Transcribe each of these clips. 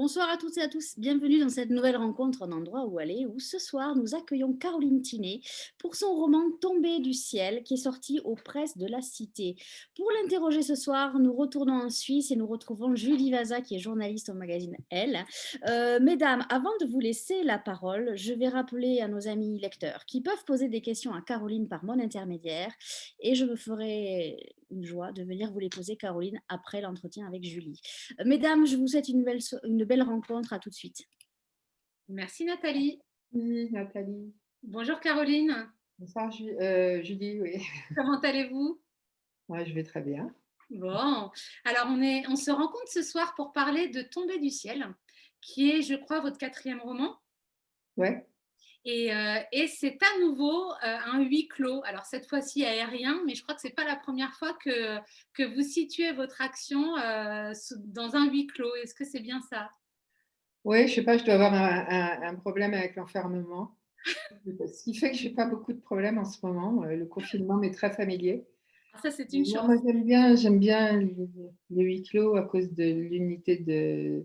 Bonsoir à toutes et à tous, bienvenue dans cette nouvelle rencontre en endroit où aller, où ce soir nous accueillons Caroline Tinet pour son roman Tombé du ciel qui est sorti aux presses de la Cité. Pour l'interroger ce soir, nous retournons en Suisse et nous retrouvons Julie Vaza qui est journaliste au magazine Elle. Mesdames, avant de vous laisser la parole, je vais rappeler à nos amis lecteurs qui peuvent poser des questions à Caroline par mon intermédiaire et je me ferai une joie de venir vous les poser, Caroline, après l'entretien avec Julie. Mesdames, je vous souhaite une belle rencontre. À tout de suite. Merci Nathalie. Oui, Nathalie. Bonjour Caroline. Bonsoir, Julie, oui. Comment allez-vous? Moi, je vais très bien. Bon, alors on se rencontre ce soir pour parler de Tombé du ciel, qui est, je crois, votre quatrième roman. Ouais. Et c'est à nouveau un huis clos. Alors cette fois-ci aérien, mais je crois que c'est pas la première fois que vous situez votre action dans un huis clos. Est-ce que c'est bien ça? Oui, je sais pas, je dois avoir un problème avec l'enfermement. Ce qui fait que je n'ai pas beaucoup de problèmes en ce moment. Le confinement m'est très familier. Alors ça, c'est une Non, chance. moi, j'aime bien les huis clos à cause de l'unité de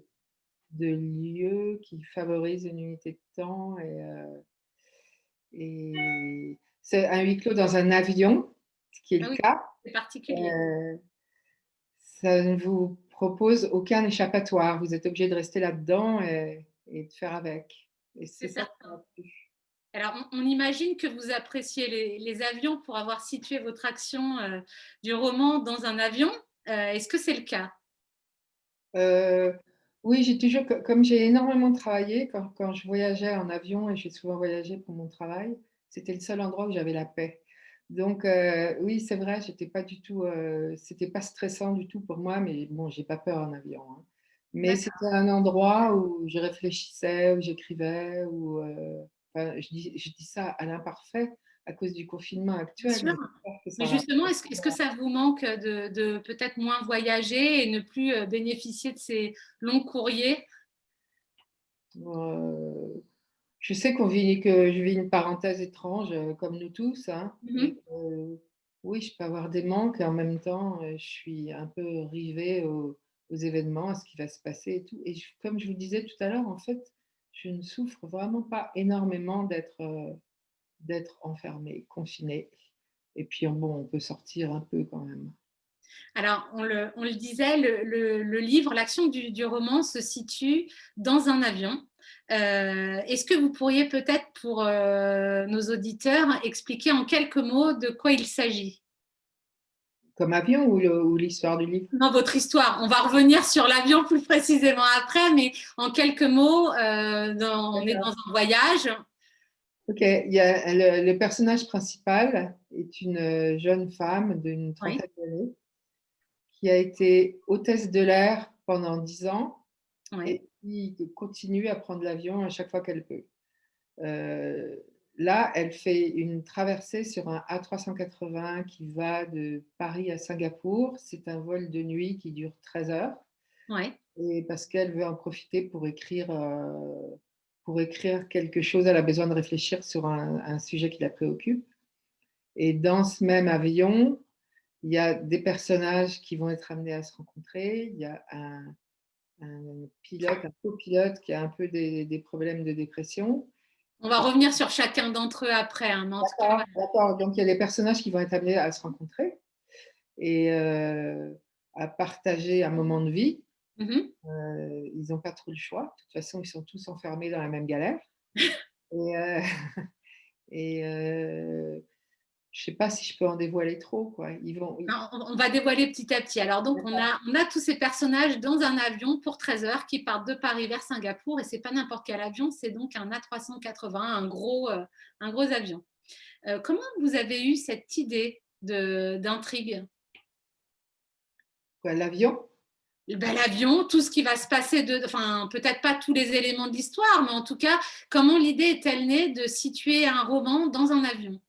lieu qui favorise une unité de temps. Et c'est un huis clos dans un avion, ce qui est Ah le oui, cas. c'est particulier. Euh, Ça ne vous propose aucun échappatoire. Vous êtes obligé de rester là-dedans et de faire avec. Et C'est c'est ça qui certain. m'a plu. Alors, on imagine que vous appréciez les avions pour avoir situé votre action du roman dans un avion. Est-ce que c'est le cas? Euh, oui, j'ai toujours, comme j'ai énormément travaillé, quand je voyageais en avion, et j'ai souvent voyagé pour mon travail, c'était le seul endroit où j'avais la paix. Donc, oui, c'est vrai, j'étais pas du tout, c'était pas stressant du tout pour moi, mais bon, j'ai pas peur en avion, hein. Mais D'accord. c'était un endroit où je réfléchissais, où j'écrivais, enfin, je dis ça à l'imparfait à cause du confinement Bien actuel, sûr. mais j'espère que Mais ça va. justement, est-ce que ça vous manque de peut-être moins voyager et ne plus bénéficier de ces longs courriers? Euh, Je sais que je vis une parenthèse étrange, comme nous tous, hein, et Mhm. que oui, je peux avoir des manques et en même temps, je suis un peu rivée aux événements, à ce qui va se passer et tout. Et comme je vous disais tout à l'heure, en fait, je ne souffre vraiment pas énormément d'être enfermée, confinée. Et puis, bon, on peut sortir un peu quand même. Alors, on le disait, le livre, l'action du roman se situe dans un avion. Est-ce que vous pourriez peut-être, pour nos auditeurs, expliquer en quelques mots de quoi il s'agit? Comme avion ou l'histoire du livre? Dans votre histoire. On va revenir sur l'avion plus précisément après, mais en quelques mots, on est dans un voyage. Ok, le personnage principal est une jeune femme d'une Oui, trentaine d'années qui a été hôtesse de l'air pendant 10 ans oui, et qui continue à prendre l'avion à chaque fois qu'elle peut. Euh, Là, elle fait une traversée sur un A380 qui va de Paris à Singapour. C'est un vol de nuit qui dure 13 heures. oui. Et parce qu'elle veut en profiter pour écrire quelque chose, elle a besoin de réfléchir sur un sujet qui la préoccupe. Et dans ce même avion, il y a des personnages qui vont être amenés à se rencontrer. Il y a un pilote, un copilote qui a un peu des problèmes de dépression. On va revenir sur chacun d'entre eux après, hein, mais en tout cas, D'accord, d'accord. Donc il y a des personnages qui vont être amenés à se rencontrer et à partager un moment de vie. mhm. Ils n'ont pas trop le choix. De toute façon, ils sont tous enfermés dans la même galère. Et, et je ne sais pas si je peux en dévoiler trop, quoi. On va dévoiler petit à petit. Alors donc, on a tous ces personnages dans un avion pour 13 heures qui partent de Paris vers Singapour et c'est pas n'importe quel avion, c'est donc un A380, un gros avion. Comment vous avez eu cette idée d'intrigue? Quoi, l'avion. Ben, l'avion, tout ce qui va se passer, enfin peut-être pas tous les éléments de l'histoire, mais en tout cas, comment l'idée est-elle née de situer un roman dans un avion?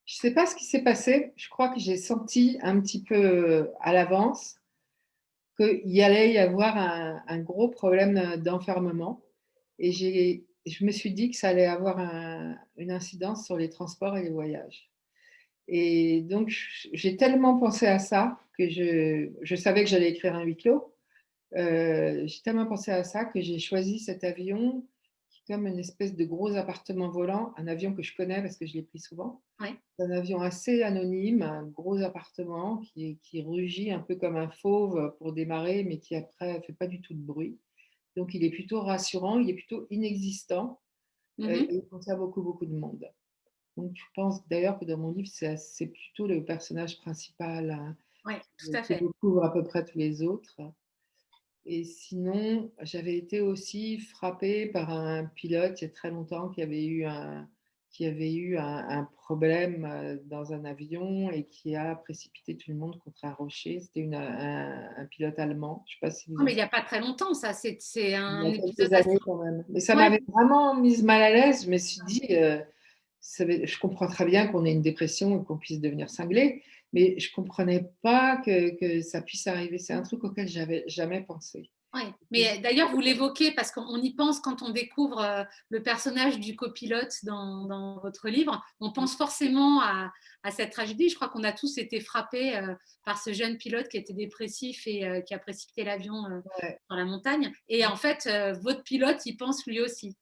Je ne sais pas ce qui s'est passé. Je crois que j'ai senti un petit peu à l'avance qu'il y allait y avoir un gros problème d'enfermement. Et je me suis dit que ça allait avoir une incidence sur les transports et les voyages. Et donc, j'ai tellement pensé à ça que je savais que j'allais écrire un huis clos. J'ai tellement pensé à ça que j'ai choisi cet avion qui est comme une espèce de gros appartement volant, un avion que je connais parce que je l'ai pris souvent. Ouais. C'est un avion assez anonyme, un gros appartement qui rugit un peu comme un fauve pour démarrer, mais qui après fait pas du tout de bruit. Donc il est plutôt rassurant, il est plutôt inexistant, et Mhm. il contient beaucoup, beaucoup de monde. Donc je pense d'ailleurs que dans mon livre, c'est plutôt le personnage principal, hein, Ouais, tout à qui fait. recouvre à peu près tous les autres. Et sinon, j'avais été aussi frappée par un pilote il y a très longtemps qui avait eu un problème dans un avion et qui a précipité tout le monde contre un rocher. C'était un pilote allemand. Je ne sais pas si vous Non, en mais il n'y a pas très longtemps, ça. C'est il y un a épisode quelques assez. années quand même. Mais ça Ouais, m'avait vraiment mise mal à l'aise. Je me suis dit, je comprends très bien qu'on ait une dépression et qu'on puisse devenir cinglé, mais je ne comprenais pas que ça puisse arriver. C'est un truc auquel j'avais jamais pensé. ouais. Mais d'ailleurs, vous l'évoquez parce qu'on y pense quand on découvre le personnage du copilote dans votre livre. On pense forcément à cette tragédie. Je crois qu'on a tous été frappés par ce jeune pilote qui était dépressif et qui a précipité l'avion Ouais. dans la montagne. Et en fait, votre pilote, il pense lui aussi.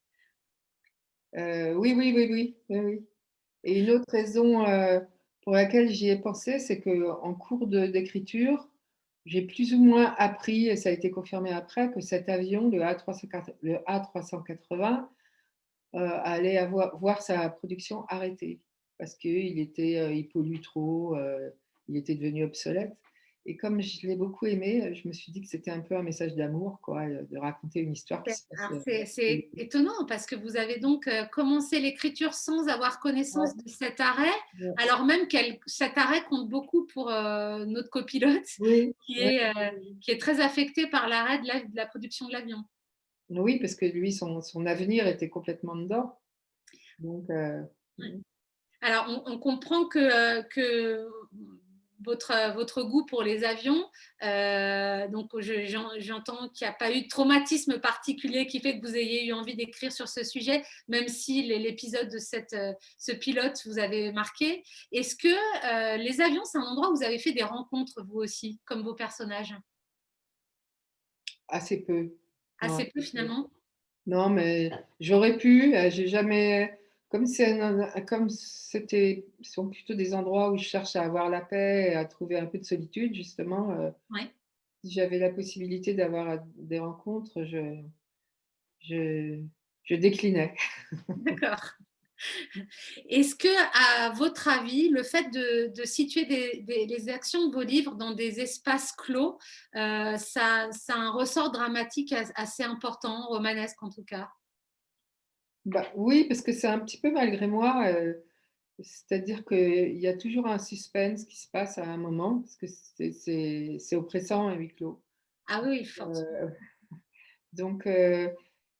Oui, oui, oui, oui, oui, oui. Et une autre raison pour laquelle j'y ai pensé, c'est qu'en cours d'écriture, j'ai plus ou moins appris, et ça a été confirmé après, que cet avion, le A380, allait voir sa production arrêtée parce il pollue trop, il était devenu obsolète. Et comme je l'ai beaucoup aimé, je me suis dit que c'était un peu un message d'amour, quoi, de raconter une histoire qui se passe. Alors, c'est étonnant parce que vous avez donc commencé l'écriture sans avoir Ouais, connaissance de cet arrêt, ouais. alors même que cet arrêt compte beaucoup pour notre copilote Oui, qui ouais. est, euh, qui est très affecté par l'arrêt de la production de l'avion. Oui, parce que lui, son avenir était complètement dedans. Donc, Alors, on comprend que votre goût pour les avions, donc j'entends qu'il n'y a pas eu de traumatisme particulier qui fait que vous ayez eu envie d'écrire sur ce sujet, même si l'épisode de ce pilote vous avait marqué. Est-ce que les avions, c'est un endroit où vous avez fait des rencontres, vous aussi, comme vos personnages? assez peu. Non, Assez peu finalement. non, mais j'aurais pu. J'ai jamais. Comme ce sont plutôt des endroits où je cherche à avoir la paix et à trouver un peu de solitude, justement. Ouais, Si j'avais la possibilité d'avoir des rencontres, je, je déclinais. d'accord. Est-ce que, à votre avis, le fait de situer les actions de vos livres dans des espaces clos, ça a un ressort dramatique assez important, romanesque en tout cas? Bah, oui, parce que c'est un petit peu malgré moi. C'est-à-dire qu'il y a toujours un suspense qui se passe à un moment, parce que c'est oppressant à huis clos. Ah oui, forcément. Euh, donc,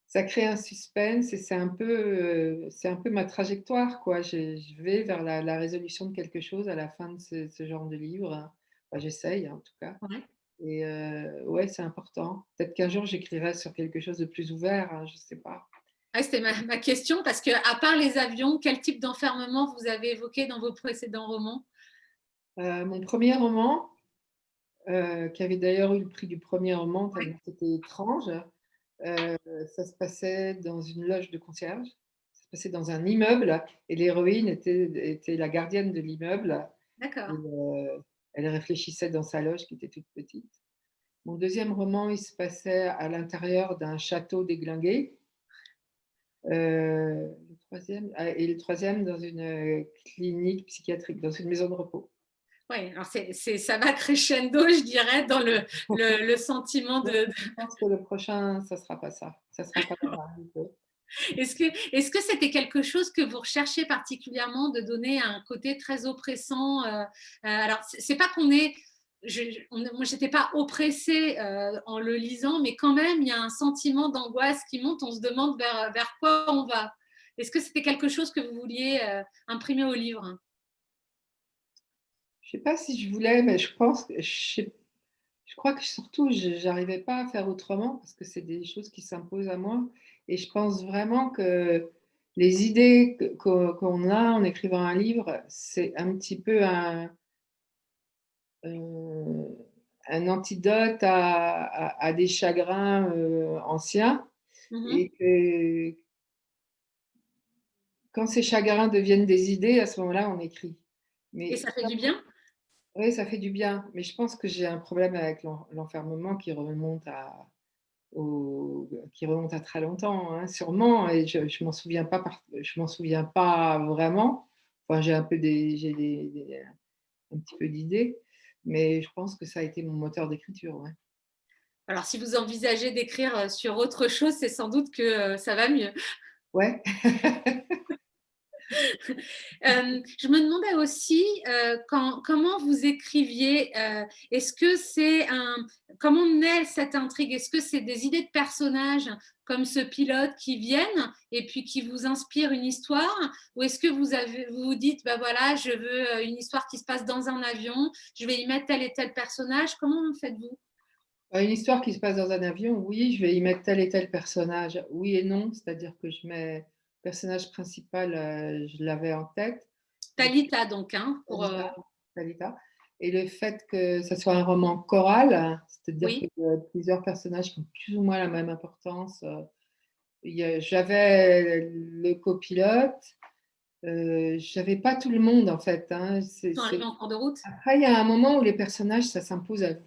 ça crée un suspense et c'est un peu ma trajectoire, quoi. Je vais vers la résolution de quelque chose à la fin de ce genre de livre. Enfin, j'essaye, en tout cas. Ouais. Et ouais, c'est important. Peut-être qu'un jour, j'écrirai sur quelque chose de plus ouvert, hein, je ne sais pas. Ah, c'était ma question, parce que à part les avions, quel type d'enfermement vous avez évoqué dans vos précédents romans? Mon premier roman, qui avait d'ailleurs eu le prix du premier roman, Ouais, tellement c'était étrange, euh, ça se passait dans une loge de concierge. Ça se passait dans un immeuble et l'héroïne était la gardienne de l'immeuble. Et, d'accord. elle réfléchissait dans sa loge qui était toute petite. Mon deuxième roman, il se passait à l'intérieur d'un château déglingué. Et le troisième dans une clinique psychiatrique, dans une maison de repos. Ouais, alors ça va crescendo, je dirais, dans le sentiment Donc, de. je pense que le prochain, ça sera pas ça. Ça sera pas ça. Est-ce que c'était quelque chose que vous recherchez particulièrement, de donner un côté très oppressant alors, c'est pas qu'on est. Moi, j'étais pas oppressée en le lisant, mais quand même, il y a un sentiment d'angoisse qui monte. On se demande vers quoi on va. Est-ce que c'était quelque chose que vous vouliez imprimer au livre? Je sais pas si je voulais, mais je crois que surtout, j'arrivais pas à faire autrement parce que c'est des choses qui s'imposent à moi. Et je pense vraiment que les idées qu'on a en écrivant un livre, c'est un petit peu euh, un antidote à des chagrins anciens, Mhm. et que quand ces chagrins deviennent des idées, à ce moment-là, on écrit. Et Mais ça fait du comme, bien? oui, ça fait du bien. Mais je pense que j'ai un problème avec l'enfermement qui remonte à très longtemps, hein, sûrement. Et je m'en souviens pas, je m'en souviens pas vraiment. Enfin, un petit peu d'idées, mais je pense que ça a été mon moteur d'écriture. Ouais. Alors, si vous envisagez d'écrire sur autre chose, c'est sans doute que ça va mieux. Ouais. Je me demandais aussi comment vous écriviez. Est-ce que c'est comment naît cette intrigue? Est-ce que c'est des idées de personnages comme ce pilote qui viennent et puis qui vous inspirent une histoire? Ou est-ce que vous vous dites, bah voilà, je veux une histoire qui se passe dans un avion, je vais y mettre tel et tel personnage? Comment faites-vous? Une histoire qui se passe dans un avion, oui, je vais y mettre tel et tel personnage. Oui et non, c'est-à-dire que je mets le personnage principal, je l'avais en tête. Le Talita, donc, hein, Talita, Talita. Et le fait que ce soit un roman choral, c'est-à-dire oui. qu'il y a plusieurs personnages qui ont plus ou moins la même importance. J'avais le copilote, j'avais pas tout le monde en fait, hein. Ils sont arrivés en cours de route. Après, il y a un moment où les personnages, ça s'impose à vous.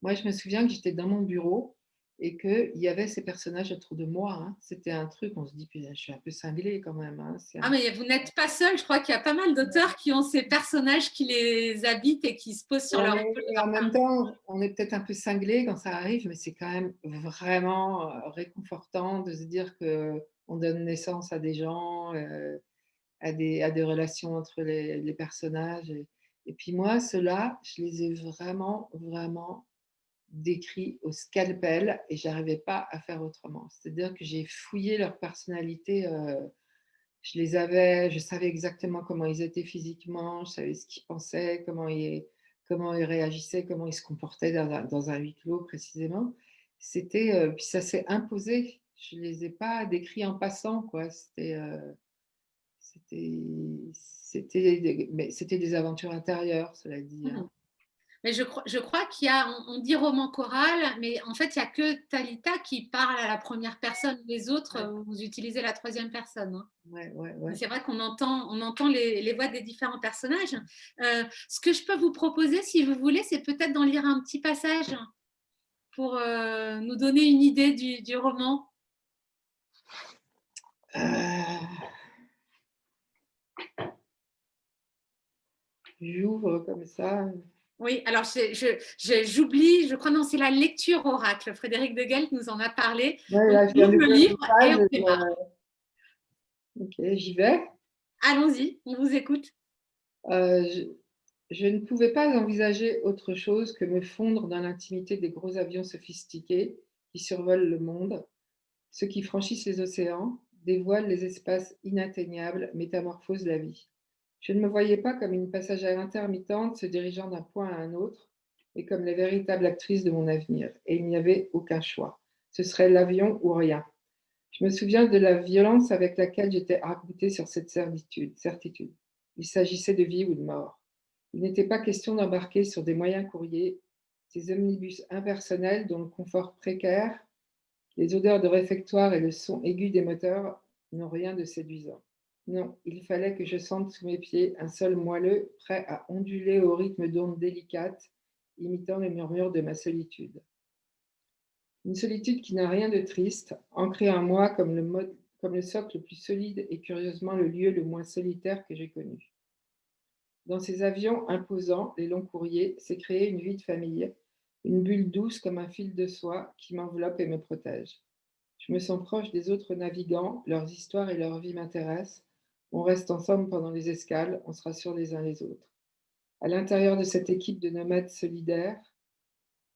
Moi, je me souviens que j'étais dans mon bureau et qu'il y avait ces personnages autour de moi, hein. C'était un truc, on se dit, putain, je suis un peu cinglée quand même, hein. Ah, mais vous n'êtes pas seul. Je crois qu'il y a pas mal d'auteurs qui ont ces personnages qui les habitent et qui se posent sur leur épaule de Et en leur même temps, on est peut-être un peu cinglé quand ça arrive, mais c'est quand même vraiment réconfortant de se dire qu'on donne naissance à des gens, à des relations entre les personnages. Et puis moi, ceux-là, je les ai vraiment, vraiment décrits au scalpel et j'arrivais pas à faire autrement. C'est-à-dire que j'ai fouillé leur personnalité, je savais exactement comment ils étaient physiquement, je savais ce qu'ils pensaient, comment ils réagissaient, comment ils se comportaient dans un huis clos précisément. Puis ça s'est imposé. Je les ai pas décrits en passant, quoi. Mais c'était des aventures intérieures, cela dit, Mhm. hein. Mais je crois qu'il y a, on dit roman choral, mais en fait, il n'y a que Talita qui parle à la première personne. Les autres, Ouais, vous utilisez la troisième personne, hein. ouais, ouais, Mais ouais. c'est vrai on entend les voix des différents personnages. Ce que je peux vous proposer, si vous voulez, c'est peut-être d'en lire un petit passage pour nous donner une idée du roman. Euh, J'ouvre comme ça. Oui, alors j'oublie, je crois non, c'est la lecture oracle. Frédéric de Gelt nous en a parlé. Ouais, Donc, là, je on viens ouvre le d'ouvrir livre une et page. on démarre. Ok, j'y vais. Allons-y, on vous écoute. Euh, je, je ne pouvais pas envisager autre chose que me fondre dans l'intimité des gros avions sophistiqués qui survolent le monde, ceux qui franchissent les océans, dévoilent les espaces inatteignables, métamorphosent la vie. Je ne me voyais pas comme une passagère intermittente se dirigeant d'un point à un autre, mais comme la véritable actrice de mon avenir. Et il n'y avait aucun choix. Ce serait l'avion ou rien. Je me souviens de la violence avec laquelle j'étais arc-boutée sur cette certitude. Il s'agissait de vie ou de mort. Il n'était pas question d'embarquer sur des moyens courriers, ces omnibus impersonnels dont le confort précaire, les odeurs de réfectoire et le son aigu des moteurs n'ont rien de séduisant. Non, il fallait que je sente sous mes pieds un sol moelleux prêt à onduler au rythme d'ondes délicates, imitant le murmure de ma solitude. Une solitude qui n'a rien de triste, ancrée en moi comme le socle le plus solide et curieusement le lieu le moins solitaire que j'ai connu. Dans ces avions imposants, les longs courriers, s'est créée une vie de famille, une bulle douce comme un fil de soie qui m'enveloppe et me protège. Je me sens proche des autres navigants, leurs histoires et leurs vies m'intéressent. On reste ensemble pendant les escales, on se rassure les uns les autres. À l'intérieur de cette équipe de nomades solidaires,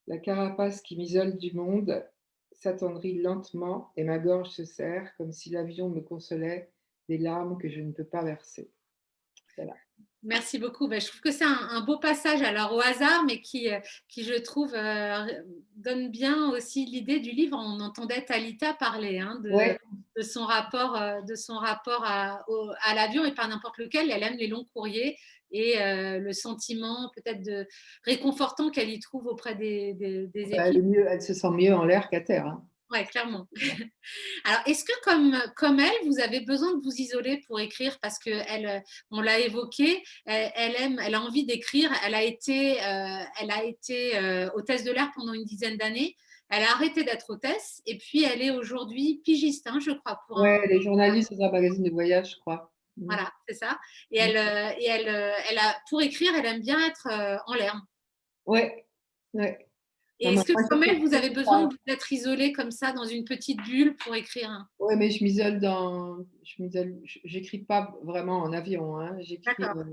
la carapace qui m'isole du monde s'attendrit lentement et ma gorge se serre comme si l'avion me consolait des larmes que je ne peux pas verser. Voilà. Merci beaucoup. Ben, je trouve que c'est un beau passage, alors au hasard, mais qui je trouve, donne bien aussi l'idée du livre. On entendait Talita parler hein, Ouais, de son rapport à l'avion, et pas n'importe lequel. Elle aime les longs courriers et le sentiment peut-être de réconfortant qu'elle y trouve auprès des elle est équipes. mieux, elle se sent mieux en l'air qu'à terre, hein. Ouais, clairement. Alors, est-ce que comme elle, vous avez besoin de vous isoler pour écrire parce que elle, on l'a évoqué, elle a envie d'écrire. Elle a été hôtesse de l'air pendant une dizaine d'années. Elle a arrêté d'être hôtesse et puis elle est aujourd'hui pigiste, hein, je crois, pour Ouais, un. elle est journaliste dans un magazine de voyage, je crois. Mm. Voilà, c'est ça. Et Mm. elle a, pour écrire, elle aime bien être en l'air. Ouais, ouais. Et Non, mais est-ce que moi, comme elle, j'écris vous avez besoin pas. d'être isolée comme ça dans une petite bulle pour écrire? Ouais, mais je m'isole j'écris pas vraiment en avion, hein. J'écris, D'accord.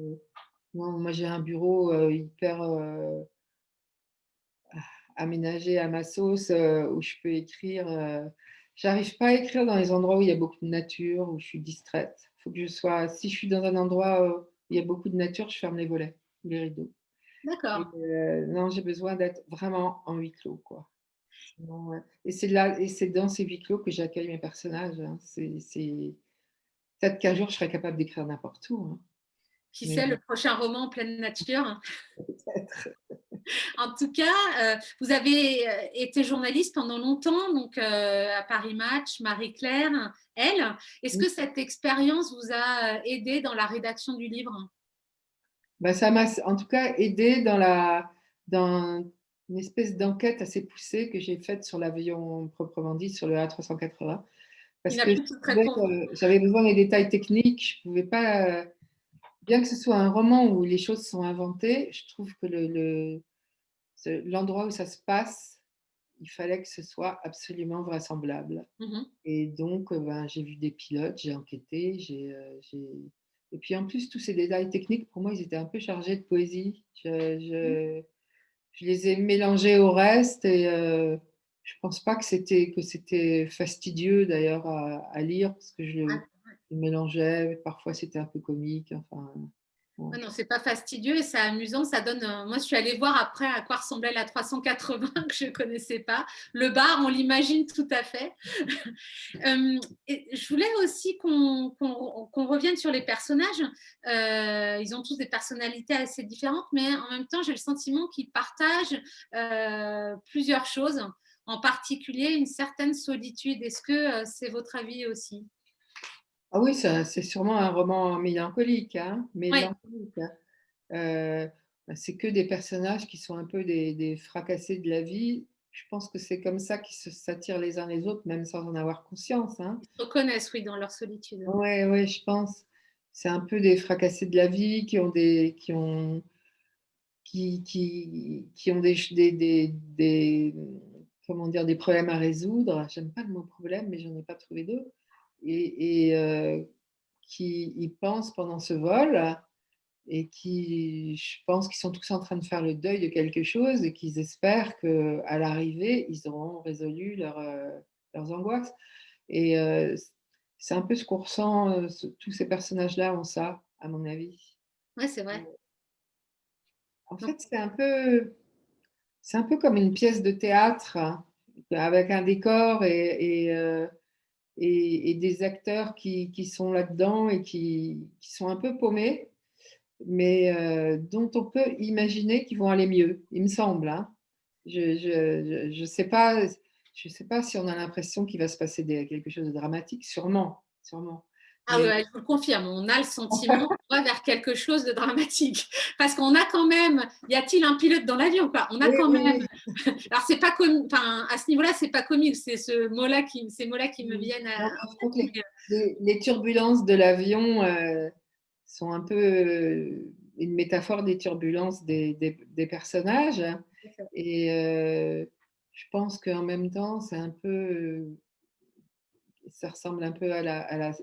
non, moi j'ai un bureau hyper aménagé à ma sauce où je peux écrire. J'arrive pas à écrire dans les endroits où il y a beaucoup de nature, où je suis distraite. Faut que je sois, si je suis dans un endroit où il y a beaucoup de nature, je ferme les volets, les rideaux. Et, D'accord. non, j'ai besoin d'être vraiment en huis clos, quoi. Sinon, ouais. Et c'est dans ces huis clos que j'accueille mes personnages, hein. Peut-être qu'un jour je serai capable d'écrire n'importe où, hein. Qui Mais sait, le prochain roman en pleine nature. peut-être. En tout cas, vous avez été journaliste pendant longtemps, donc à Paris Match, Marie-Claire, elle. Est-ce que cette expérience vous a aidé dans la rédaction du livre? Bah, ça m'a en tout cas aidé dans une espèce d'enquête assez poussée que j'ai faite sur l'avion proprement dit, sur le A380. Il Parce n'a que je plus toute trouvais réponse. que j'avais besoin des détails techniques. Je pouvais pas, bien que ce soit un roman où les choses sont inventées, je trouve que l'endroit où ça se passe, il fallait que ce soit absolument vraisemblable. Mhm. Et donc, ben, j'ai vu des pilotes, j'ai enquêté, et puis en plus, tous ces détails techniques, pour moi, ils étaient un peu chargés de poésie. Je les ai mélangés au reste et je pense pas que c'était fastidieux d'ailleurs à lire parce que Ah, je mélangeais, parfois c'était un peu comique. Enfin, ouais. ouais, non, c'est pas fastidieux et c'est amusant. Ça donne. Moi, je suis allée voir après à quoi ressemblait la 380 que je connaissais pas. Le bar, on l'imagine tout à fait. Et je voulais aussi qu'on revienne sur les personnages. Ils ont tous des personnalités assez différentes, mais en même temps, j'ai le sentiment qu'ils partagent plusieurs choses, en particulier une certaine solitude. Est-ce que c'est votre avis aussi? Ah oui, c'est sûrement un roman mélancolique, hein, Oui, mélancolique, hein. Euh, c'est que des personnages qui sont un peu des fracassés de la vie. Je pense que c'est comme ça qu'ils s'attirent les uns les autres, même sans en avoir conscience, hein. ils se reconnaissent, oui, dans leur solitude. Ouais, ouais, je pense. C'est un peu des fracassés de la vie qui ont comment dire, des problèmes à résoudre. J'aime pas le mot problème, mais j'en ai pas trouvé d'autres. Et qui y pensent pendant ce vol et qui, je pense qu'ils sont tous en train de faire le deuil de quelque chose et qu'ils espèrent qu'à l'arrivée, ils auront résolu leurs angoisses. Et c'est un peu ce qu'on ressent, tous ces personnages-là ont ça, à mon avis. Oui, c'est vrai. En Donc, fait, c'est un peu comme une pièce de théâtre hein, avec un décor et des acteurs qui sont là-dedans et qui sont un peu paumés, mais dont on peut imaginer qu'ils vont aller mieux, il me semble, hein. Je je sais pas si on a l'impression qu'il va se passer quelque chose de dramatique, sûrement, sûrement. ah Mais ouais, je vous le confirme, on a le sentiment qu'on va vers quelque chose de dramatique. Parce qu'on a quand même, y a-t-il un pilote dans l'avion quoi? On a oui, quand même, oui, alors c'est pas comique, enfin à ce niveau-là, c'est pas comique, c'est ces mots-là qui me oui. viennent Non, à je trouve que tête. les turbulences de l'avion sont un peu une métaphore des turbulences des personnages. Et je pense qu'en même temps, c'est un peu, ça ressemble un peu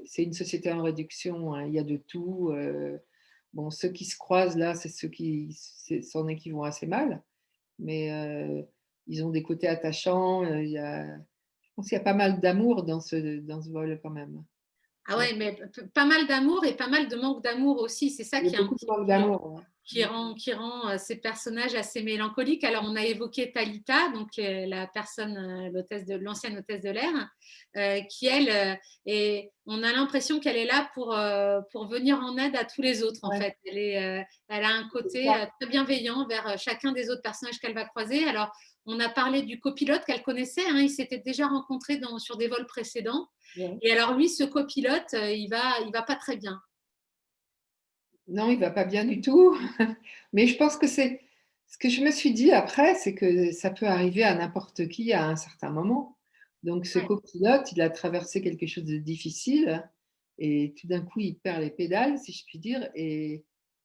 c'est une société en réduction, hein. Il y a de tout. Bon, ceux qui se croisent là, c'est ceux c'en est qui vont assez mal, mais ils ont des côtés attachants. Je pense qu'il y a pas mal d'amour dans ce vol quand même. Ah ouais, mais pas mal d'amour et pas mal de manque d'amour aussi. C'est ça Il y a qui est un beaucoup de petit manque peu d'amour. Ouais. qui rend ces personnages assez mélancoliques. Alors, on a évoqué Talita, donc la personne, l'ancienne hôtesse de l'air, qui, elle, on a l'impression qu'elle est là pour venir en aide à tous les autres, en Ouais, fait. Elle a un c'est côté ça. très bienveillant vers chacun des autres personnages qu'elle va croiser. Alors, on a parlé du copilote qu'elle connaissait, hein, ils s'étaient déjà rencontrés sur des vols précédents. Ouais. Et alors, lui, ce copilote, il va pas très bien. Non, il va pas bien du tout. Mais je pense que c'est ce que je me suis dit après, c'est que ça peut arriver à n'importe qui à un certain moment. Donc, ce Ouais. copilote, il a traversé quelque chose de difficile et tout d'un coup, il perd les pédales, si je puis dire. Et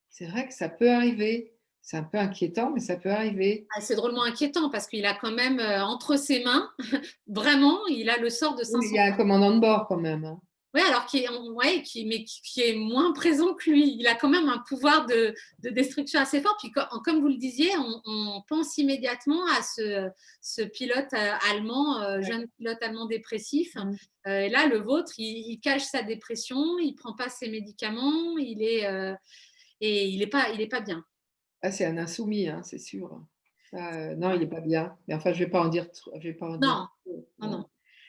c'est vrai que ça peut arriver. C'est un peu inquiétant, mais ça peut arriver. Ah, c'est drôlement inquiétant parce qu'il a quand même entre ses mains, vraiment, il a le sort de Oui, mais il 500. y a un commandant de bord quand même, hein. Oui, alors qui est moins présent que lui. Il a quand même un pouvoir de destruction assez fort. Puis comme vous le disiez, on pense immédiatement à ce pilote allemand, Ouais. jeune pilote allemand dépressif. Mm. Et là, le vôtre, il cache sa dépression, il prend pas ses médicaments, et il est pas bien. Ah, c'est un insoumis, hein, c'est sûr. Ça, non, il n'est pas bien. Mais enfin, je ne vais pas en dire trop. Je vais pas en dire Non, trop, non, non. non.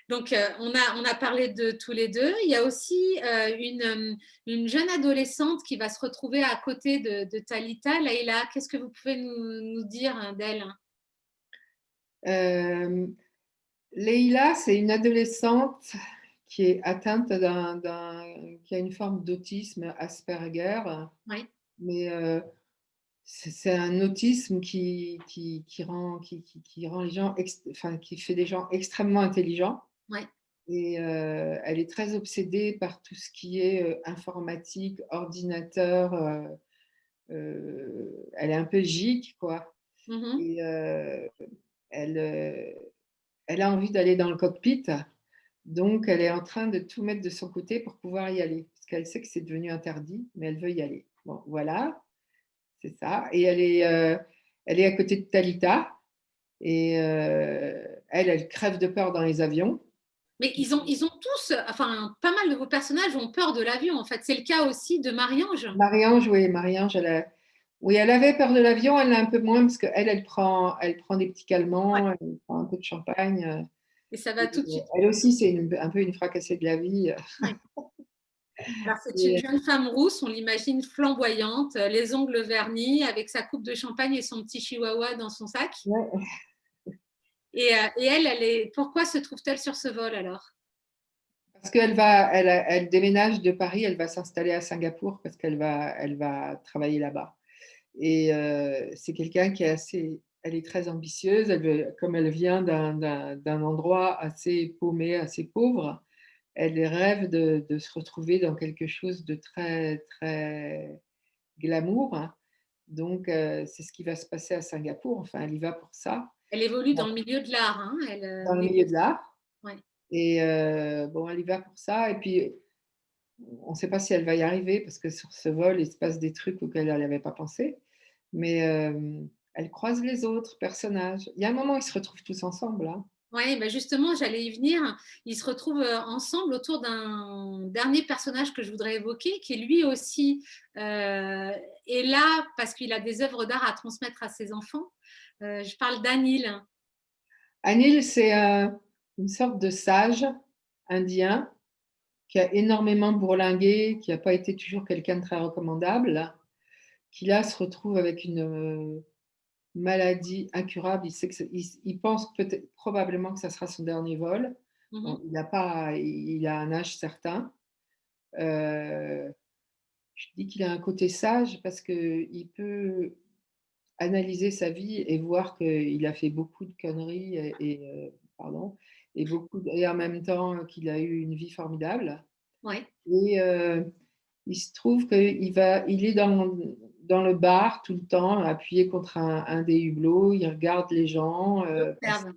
Donc, on a parlé de tous les deux. Il y a aussi une jeune adolescente qui va se retrouver à côté de Talita. Leïla, qu'est-ce que vous pouvez nous dire d'elle? Euh, Leïla, c'est une adolescente qui est atteinte qui a une forme d'autisme Asperger, Oui, mais c'est un autisme qui rend les gens, enfin, qui fait des gens extrêmement intelligents. oui. Et elle est très obsédée par tout ce qui est informatique, ordinateur. Elle est un peu geek, quoi. Mhm. Et elle, elle a envie d'aller dans le cockpit. Donc, elle est en train de tout mettre de son côté pour pouvoir y aller. Parce qu'elle sait que c'est devenu interdit, mais elle veut y aller. Bon, voilà, c'est ça. Et elle est à côté de Talita. Et elle crève de peur dans les avions. Mais ils ont tous, enfin, pas mal de vos personnages ont peur de l'avion, en fait. C'est le cas aussi de Marie-Ange. Marie-Ange, oui, Marie-Ange, oui, elle avait peur de l'avion, elle l'a un peu moins parce qu'elle, elle prend des petits Ouais. calmants, elle prend un peu de champagne. Et ça va Et, tout de suite. elle aussi, c'est un peu une fracassée de la vie. Ouais. Alors, c'est une Et, jeune femme rousse, on l'imagine flamboyante, les ongles vernis, avec sa coupe de champagne et son petit chihuahua dans son sac. ouais, Et elle, pourquoi se trouve-t-elle sur ce vol alors? parce elle déménage de Paris, elle va s'installer à Singapour parce elle va travailler là-bas. Et c'est quelqu'un qui est elle est très ambitieuse. Comme elle vient d'un endroit assez paumé, assez pauvre, elle rêve de se retrouver dans quelque chose de très, très glamour, hein. Donc, c'est ce qui va se passer à Singapour. Enfin, elle y va pour ça, Elle évolue dans le milieu de l'art, hein, elle dans le milieu de négocie. l'art. Ouais. Et bon, elle y va pour ça. Et puis, on ne sait pas si elle va y arriver parce que sur ce vol, il se passe des trucs auxquels elle n'avait pas pensé. Mais elle croise les autres personnages. Il y a un moment, ils se retrouvent tous ensemble, hein. Ouais, ben justement, j'allais y venir. Ils se retrouvent ensemble autour d'un dernier personnage que je voudrais évoquer, qui lui aussi est là parce qu'il a des œuvres d'art à transmettre à ses enfants. Je parle d'Anil. Anil, c'est une sorte de sage indien qui a énormément bourlingué, qui n'a pas été toujours quelqu'un de très recommandable, qui là se retrouve avec une maladie incurable. Il pense peut-être probablement que ça sera son dernier vol. Bon, Mhm. il a un âge certain. Euh, je dis qu'il a un côté sage parce qu'il peut analyser sa vie et voir qu'il a fait beaucoup de conneries pardon, et en même temps qu'il a eu une vie formidable. Ouais, Et il se trouve il est dans le bar tout le temps, appuyé contre un des hublots, il regarde les gens passer. j'observe.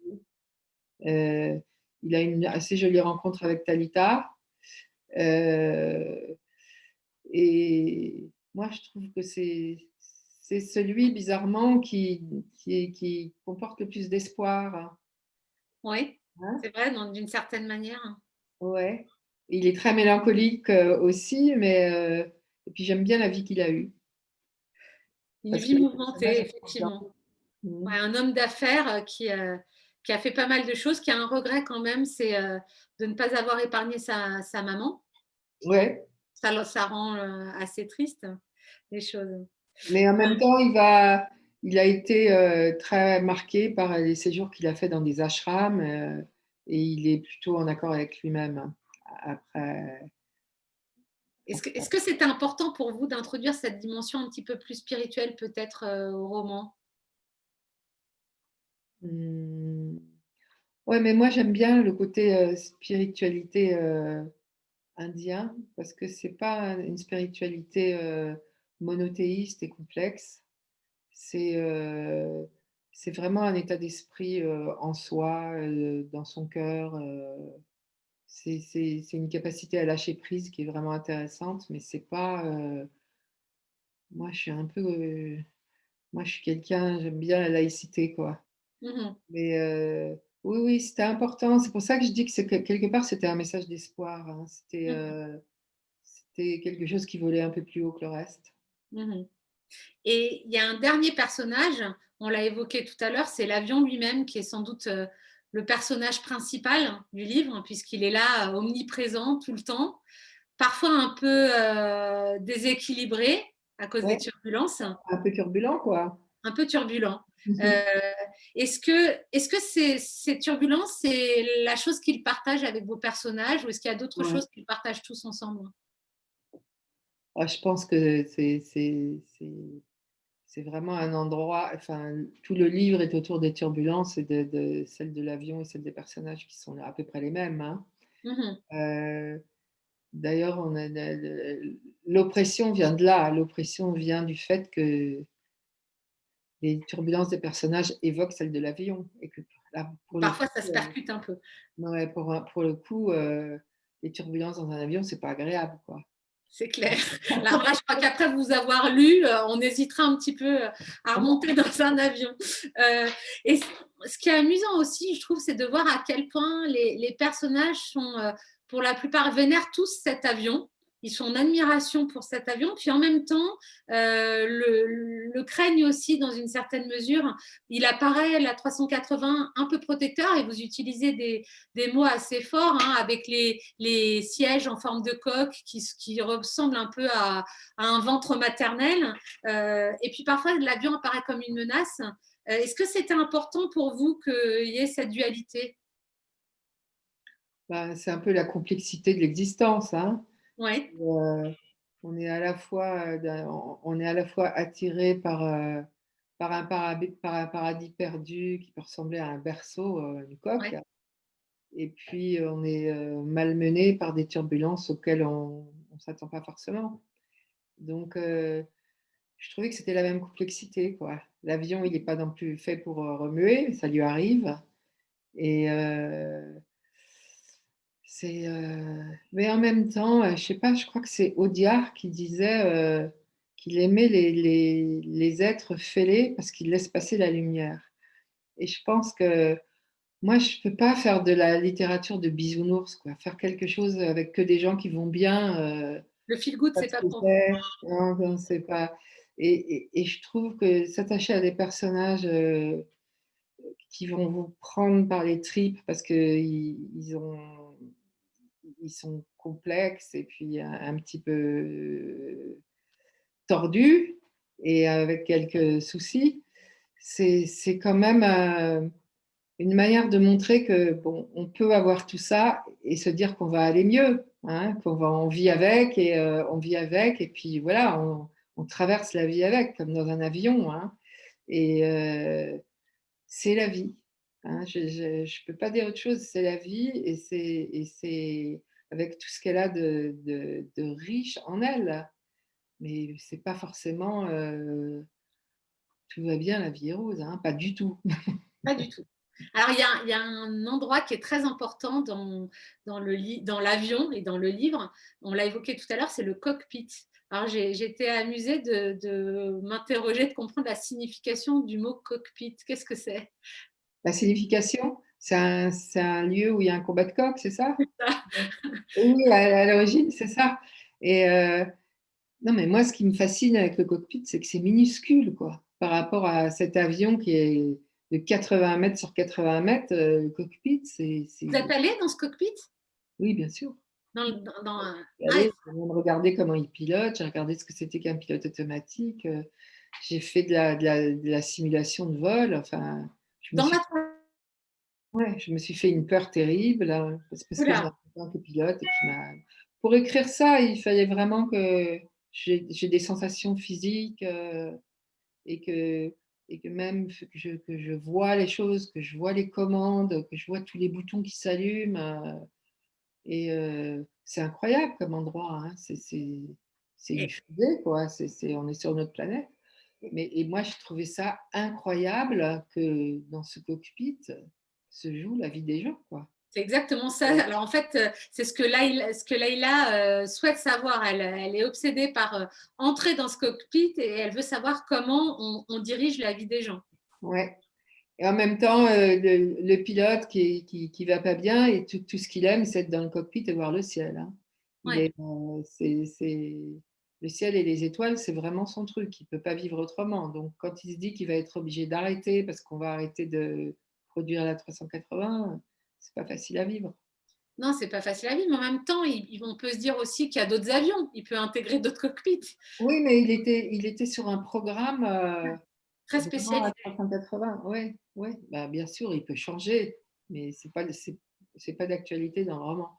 Euh, il a une assez jolie rencontre avec Talita. Euh, et moi, je trouve que c'est celui, bizarrement, qui comporte le plus d'espoir, Oui, hein. c'est vrai, d'une certaine manière. Ouais. Il est très mélancolique aussi, mais et puis j'aime bien la vie qu'il a eue. Une Parce que vie le mouvementée, personnage est important. effectivement. Mhm. Ouais, un homme d'affaires qui a fait pas mal de choses, qui a un regret quand même, c'est de ne pas avoir épargné sa maman. Ouais, Ça rend assez triste, les choses. mais en même temps, il a été très marqué par les séjours qu'il a fait dans des ashrams et il est plutôt en accord avec lui-même, hein. Après, Est-ce que c'était important pour vous d'introduire cette dimension un petit peu plus spirituelle peut-être au roman? hmm, ouais, mais moi j'aime bien le côté spiritualité indien parce que c'est pas une spiritualité monothéiste et complexe. C'est c'est vraiment un état d'esprit en soi, dans son cœur. C'est une capacité à lâcher prise qui est vraiment intéressante, mais c'est pas. Moi, je suis un peu. Moi, je suis quelqu'un, j'aime bien la laïcité, quoi. Mhm, Mais oui, oui, c'était important. C'est pour ça que je dis que quelque part, c'était un message d'espoir, hein. mhm, C'était quelque chose qui volait un peu plus haut que le reste. mhm. Et il y a un dernier personnage, on l'a évoqué tout à l'heure, c'est l'avion lui-même qui est sans doute le personnage principal du livre, puisqu'il est là, omniprésent tout le temps, parfois un peu déséquilibré à cause des Ouais, turbulences, un peu turbulent, quoi. un peu turbulent. Euh, est-ce que ces turbulences, c'est la chose qu'il partage avec vos personnages ou est-ce qu'il y a d'autres Ouais. choses qu'ils partagent tous ensemble? Ah, je pense que c'est vraiment un endroit, enfin, tout le livre est autour des turbulences et de celle de l'avion et celle des personnages qui sont à peu près les mêmes, hein. Mhm. Euh, D'ailleurs, l'oppression vient de là. L'oppression vient du fait que les turbulences des personnages évoquent celles de l'avion. Et que là, pour le coup, Parfois, ça se percute un peu. ouais, pour le coup les turbulences dans un avion, c'est pas agréable, quoi. C'est clair. Alors là, je crois qu'après vous avoir lu, on hésitera un petit peu à remonter dans un avion. Et ce qui est amusant aussi, je trouve, c'est de voir à quel point les personnages sont, pour la plupart, vénèrent tous cet avion. Ils sont en admiration pour cet avion, puis en même temps, le craignent aussi dans une certaine mesure. Il apparaît, la 380, un peu protecteur, et vous utilisez des mots assez forts, hein, avec les sièges en forme de coque qui ressemblent un peu à un ventre maternel. Et puis parfois, l'avion apparaît comme une menace. Est-ce que c'était important pour vous qu'il y ait cette dualité? Bah, c'est un peu la complexité de l'existence, hein. Oui, Euh, on est à la fois attiré par un paradis perdu qui peut ressembler à un berceau, une coque, oui. et puis on est malmené par des turbulences auxquelles on ne s'attend pas forcément. Donc, je trouvais que c'était la même complexité, quoi. L'avion, il n'est pas non plus fait pour remuer, mais ça lui arrive. Et mais en même temps, je sais pas, je crois que c'est Audiard qui disait qu'il aimait les êtres fêlés parce qu'ils laissent passer la lumière. Et je pense que moi, je peux pas faire de la littérature de bisounours, quoi. Faire quelque chose avec que des gens qui vont bien, Le feel good, pas c'est ce pas que pour vous. c'est. Non, non, c'est pas. Et je trouve que s'attacher à des personnages qui vont vous prendre par les tripes parce ils sont complexes et puis un petit peu tordus et avec quelques soucis, c'est quand même une manière de montrer que bon, on peut avoir tout ça et se dire qu'on va aller mieux, hein, on vit avec et on vit avec et puis voilà, on traverse la vie avec comme dans un avion, hein, et c'est la vie, hein. Je peux pas dire autre chose, c'est la vie et c'est avec tout ce qu'elle a de riche en elle. Mais c'est pas forcément tout va bien, la vie est rose, hein, pas du tout. Pas du tout. Alors, il y a un endroit qui est très important dans l'avion et dans le livre. On l'a évoqué tout à l'heure, c'est le cockpit. Alors, j'ai été amusée de m'interroger, de comprendre la signification du mot cockpit. Qu'est-ce que c'est? La signification, c'est un lieu où il y a un combat de coqs, c'est ça? Oui, à l'origine, c'est ça. Et non, mais moi, ce qui me fascine avec le cockpit, c'est que c'est minuscule, quoi. Par rapport à cet avion qui est de 80 mètres sur 80 mètres, le cockpit, Vous êtes allé dans ce cockpit? Oui, bien sûr. Ah, Allez, j'ai même regardé comment il pilote, j'ai regardé ce que c'était qu'un pilote automatique, j'ai fait de la simulation de vol, enfin, je me dans suis la ouais, je me suis fait une peur terrible, parce que j'ai Oula, un copain qui est pilote et qui m'a pour écrire ça, il fallait vraiment que j'ai des sensations physiques, et que même que je vois les choses, que je vois les commandes, que je vois tous les boutons qui s'allument, et c'est incroyable comme endroit, hein. C'est une et fusée, quoi, on est sur notre planète. Et moi, j'ai trouvé ça incroyable que dans ce cockpit se joue la vie des gens, quoi. c'est exactement ça. Ouais. Alors en fait, c'est ce que Leïla souhaite savoir. Elle est obsédée par entrer dans ce cockpit et elle veut savoir comment on dirige la vie des gens. Ouais. Et en même temps, le pilote qui va pas bien et tout ce qu'il aime, c'est être dans le cockpit et voir le ciel, hein. Il Ouais. est, le ciel et les étoiles, c'est vraiment son truc. Il peut pas vivre autrement. Donc, quand il se dit qu'il va être obligé d'arrêter parce qu'on va arrêter de produire la 380, c'est pas facile à vivre. Non, c'est pas facile à vivre, mais en même temps, on peut se dire aussi qu'il y a d'autres avions. Il peut intégrer d'autres cockpits Oui, mais il était sur un programme très vraiment à spécialisés. 380. Oui, oui. Bah, bien sûr, il peut changer, mais c'est pas d'actualité dans le roman.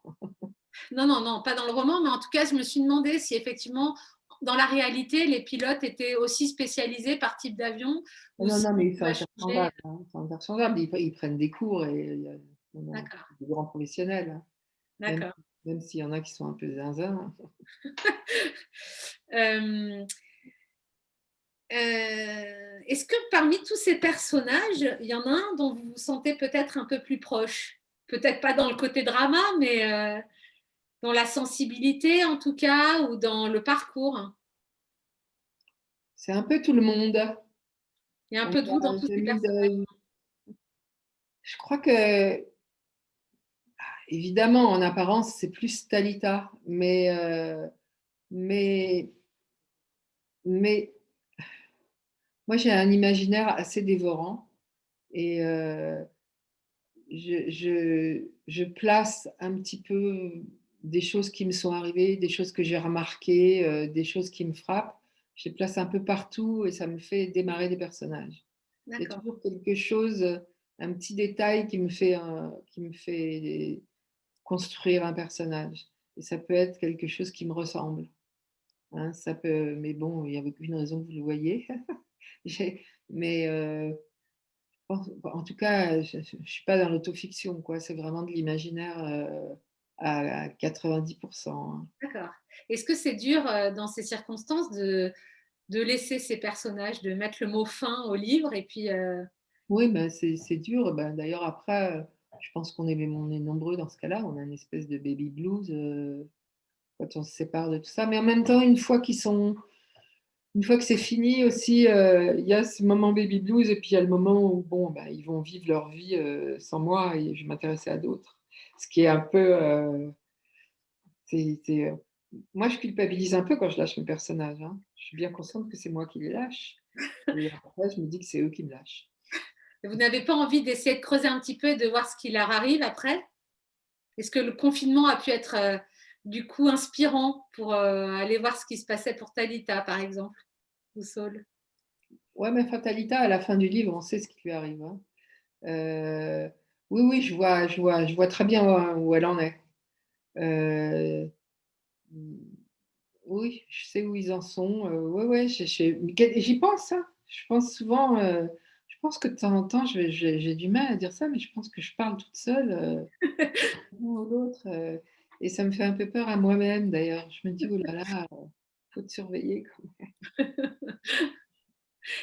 Non, non, non, pas dans le roman, mais en tout cas, je me suis demandé si effectivement, dans la réalité, les pilotes étaient aussi spécialisés par type d'avion Ah ou non, si non, on mais c'est pouvait changer. interchangeable, hein, c'est interchangeable. Ils prennent des cours et il y a non, non, D'accord, c'est des grands professionnels, hein, même d'accord. même s'il y en a qui sont un peu zinzin. Euh, Est-ce que parmi tous ces personnages, il y en a un dont vous vous sentez peut-être un peu plus proche? Peut-être pas dans le côté drama, mais dans la sensibilité en tout cas, ou dans le parcours. C'est un peu tout le monde. Il y a un On peu de vous dans tous j'ai ces mis personnages. de je crois que évidemment, en apparence, c'est plus Talita, mais mais moi, j'ai un imaginaire assez dévorant et je place un petit peu des choses qui me sont arrivées, des choses que j'ai remarquées, des choses qui me frappent. Je les place un peu partout et ça me fait démarrer des personnages. Il y a D'accord, toujours quelque chose, un petit détail qui me fait construire un personnage. Et ça peut être quelque chose qui me ressemble, hein, ça peut, mais bon, il n'y a aucune raison que vous le voyez. Mais en tout cas, je ne suis pas dans l'autofiction, quoi. C'est vraiment de l'imaginaire à 90%, hein. d'accord. Est-ce que c'est dur dans ces circonstances de laisser ces personnages, de mettre le mot fin au livre et puis Oui, ben, c'est dur. Ben, d'ailleurs, après, je pense on est nombreux dans ce cas-là. On a une espèce de baby blues quand on se sépare de tout ça. Mais en même temps, une fois que c'est fini aussi, il y a ce moment baby blues et puis il y a le moment où bon, ben, ils vont vivre leur vie sans moi et je m'intéressais à d'autres. Ce qui est un peu, c'est, moi, je culpabilise un peu quand je lâche mes personnages, hein. Je suis bien consciente que c'est moi qui les lâche. Et après, je me dis que c'est eux qui me lâchent. vous n'avez pas envie d'essayer de creuser un petit peu et de voir ce qui leur arrive après? Est-ce que le confinement a pu être du coup inspirant pour aller voir ce qui se passait pour Talita, par exemple, ou Saul? Ouais, mais Fatalita, à la fin du livre, on sait ce qui lui arrive, hein. Euh, oui, oui, je vois très bien où elle en est. Euh, oui, je sais où ils en sont. Ouais, ouais, j'y pense, hein. Je pense souvent. Je pense que de temps en temps, j'ai du mal à dire ça, mais je pense que je parle toute seule, l'un ou l'autre, et ça me fait un peu peur à moi-même, d'ailleurs. Je me dis, oh là là, faut te surveiller, quoi.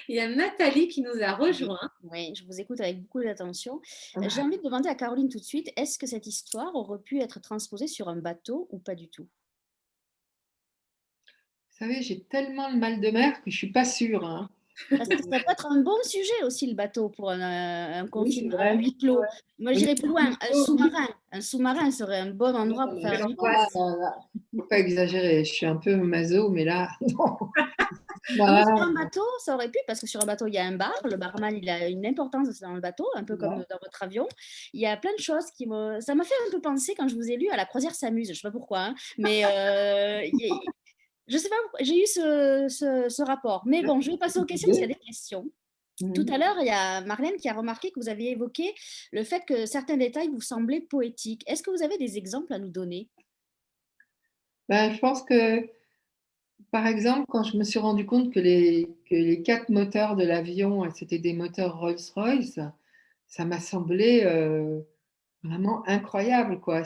Il y a Nathalie qui nous a Oui, rejoint. oui, je vous écoute avec beaucoup d'attention. J'ai Ah, envie de demander à Caroline tout de suite, est-ce que cette histoire aurait pu être transposée sur un bateau ou pas du tout? vous savez, j'ai tellement le mal de mer que je suis pas sûre, hein. Parce que ça peut être un bon sujet aussi, le bateau, pour un Oui, c'est confinement à vrai. huis clos. Moi, Oui, j'irais mais plus loin, un plutôt, oui. sous-marin. Un sous-marin serait un bon endroit pour faire un Alors huis clos. là, faut pas exagérer. Je suis un peu maso, mais là, non. Non, mais sur Voilà. un bateau, ça aurait pu, parce que sur un bateau, il y a un bar. Le barman, il a une importance dans le bateau, un peu comme dans votre avion. Il y a plein de choses qui me. Ça m'a fait un peu penser, quand je vous ai lu, à la croisière s'amuse. Je sais pas pourquoi, hein, mais je sais pas pourquoi. J'ai eu ce rapport. Mais bon, je vais passer aux questions parce qu'il y a des questions. Tout Mhm. à l'heure, il y a Marlène qui a remarqué que vous aviez évoqué le fait que certains détails vous semblaient poétiques. Est-ce que vous avez des exemples à nous donner? Ben, je pense que, par exemple, quand je me suis rendu compte que les quatre moteurs de l'avion, c'était des moteurs Rolls-Royce, ça m'a semblé vraiment incroyable, quoi.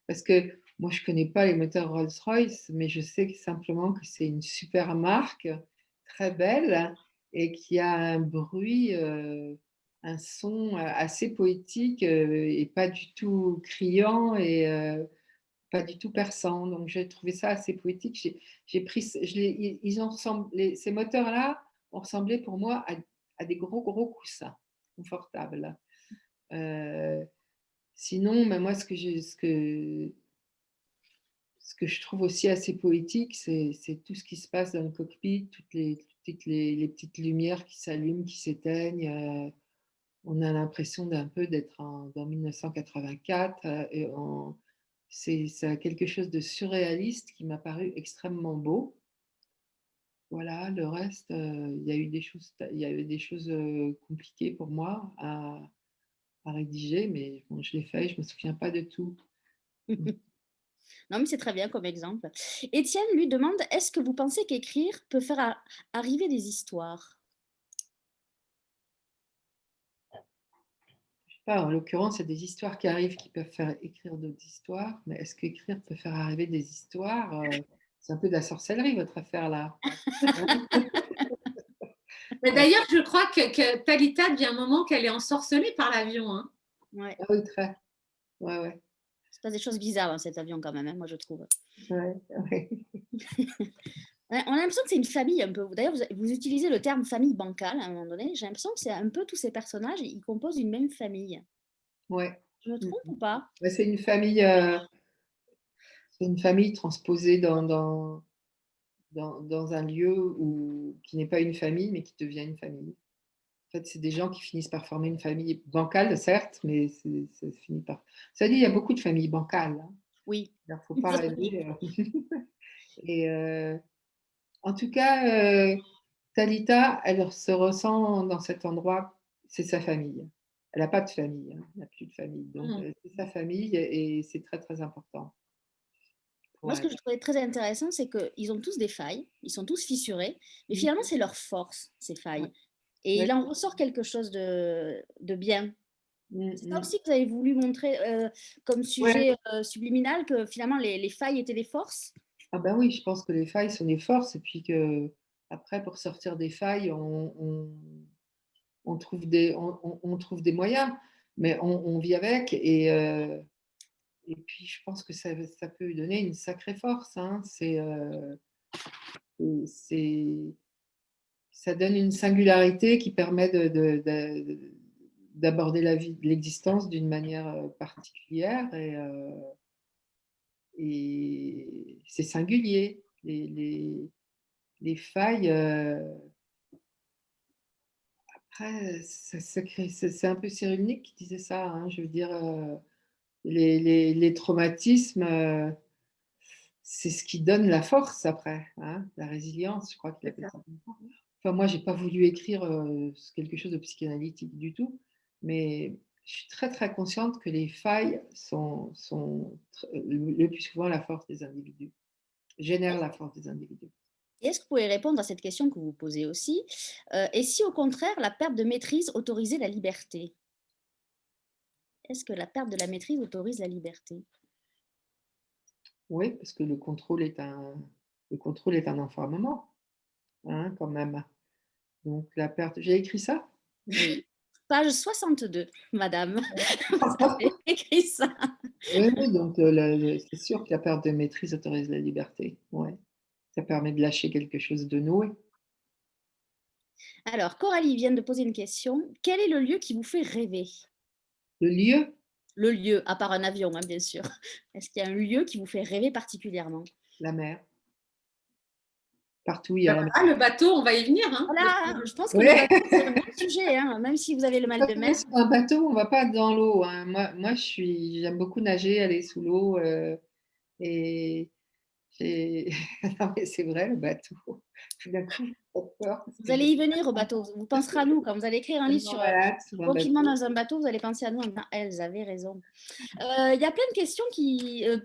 Parce que moi, je connais pas les moteurs Rolls-Royce, mais je sais simplement que c'est une super marque, très belle, et qui a un bruit, un son assez poétique et pas du tout criant et pas du tout perçant. Donc, j'ai trouvé ça assez poétique. J'ai pris, ils ont ressemblé, ces moteurs-là ont ressemblé pour moi à des gros, gros coussins confortables. Euh, Sinon, mais moi, ce que je trouve aussi assez poétique, c'est tout ce qui se passe dans le cockpit, les petites lumières qui s'allument, qui s'éteignent. On a l'impression d'un peu d'être dans 1984. C'est quelque chose de surréaliste qui m'a paru extrêmement beau. Voilà, le reste, il y a eu des choses compliquées pour moi à rédiger, mais bon, je l'ai fait, je ne me souviens pas de tout. Non, mais c'est très bien comme exemple. Étienne lui demande, est-ce que vous pensez qu'écrire peut faire arriver des histoires? Je sais pas, en l'occurrence, il y a des histoires qui arrivent qui peuvent faire écrire d'autres histoires, mais est-ce qu'écrire peut faire arriver des histoires c'est un peu de la sorcellerie, votre affaire là. Mais d'ailleurs, je crois que Talita devient un moment qu'elle est ensorcelée par l'avion. Hein. Ouais. Ah oui, très. Ouais, ouais. Il se passe des choses bizarres dans cet avion quand même, hein, moi je trouve. Ouais, ouais. Ouais, on a l'impression que c'est une famille un peu. D'ailleurs, vous utilisez le terme famille bancale à un moment donné. J'ai l'impression que c'est un peu tous ces personnages, ils composent une même famille. Ouais. Je me trompe ou pas? Ouais, c'est une famille transposée dans un lieu qui n'est pas une famille, mais qui devient une famille. En fait, c'est des gens qui finissent par former une famille bancale, certes, mais ça finit par. Ça dit, il y a beaucoup de familles bancales. Hein. Oui. Il ne faut pas rêver. Et en tout cas, Talita, elle se ressent dans cet endroit, c'est sa famille. Elle n'a pas de famille, hein, elle n'a plus de famille. Donc, Mm. c'est sa famille et c'est très, très important pour Moi, ce que elle. je trouvais très intéressant, c'est qu'ils ont tous des failles, ils sont tous fissurés, mais finalement, c'est leur force, ces Ouais. failles. Et Ouais. il en ressort quelque chose de bien. Mm, C'est ça mm. aussi que vous avez voulu montrer comme Ouais. sujet subliminal, que finalement, les failles étaient des forces. Ah ben oui, je pense que les failles sont des forces et puis que après, pour sortir des failles, on trouve des moyens, mais on vit avec et puis je pense que ça peut lui donner une sacrée force. Hein. C'est, ça donne une singularité qui permet d'aborder la vie, l'existence d'une manière particulière et c'est singulier. Les failles, après, c'est un peu Cyrulnik qui disait ça. Hein, je veux dire, les traumatismes, c'est ce qui donne la force après, hein, la résilience, je crois qu'il appelle ça. Enfin, moi, j'ai pas voulu écrire quelque chose de psychanalytique du tout, mais je suis très très consciente que les failles sont le plus souvent la force des individus, génèrent la force des individus. Et est-ce que vous pouvez répondre à cette question que vous posez aussi? Et si au contraire, la perte de maîtrise autorisait la liberté? Est-ce que la perte de la maîtrise autorise la liberté? Oui, parce que le contrôle est un enfermement, hein, quand même. Donc la perte, j'ai écrit ça? Oui. Page 62, madame. Vous avez écrit ça. Oui, oui, donc c'est sûr que la perte de maîtrise autorise la liberté. Ouais. Ça permet de lâcher quelque chose de noué. Alors, Coralie vient de poser une question. Quel est le lieu qui vous fait rêver? Le lieu, Le lieu, à part un avion, hein, bien sûr. Est-ce qu'il y a un lieu qui vous fait rêver particulièrement? la mer. Partout, il y Ben a la mer. voilà, le bateau, on va y venir. Hein. Voilà, je pense que le Ouais. bateau, c'est un bon sujet, hein, même si vous avez le mal de Quand on est mer. sur un bateau, on va pas dans l'eau, hein. Moi, j'aime beaucoup nager, aller sous l'eau, et j'ai non, mais c'est vrai, le bateau. Tout d'un coup, j'ai trop peur parce Vous que allez j'ai y venir au bateau. Vous penserez à nous quand vous allez écrire un livre tellement sur malade sur un confinement bateau. dans un bateau. Vous allez penser à nous en disant, elles avaient raison. Il y a plein de questions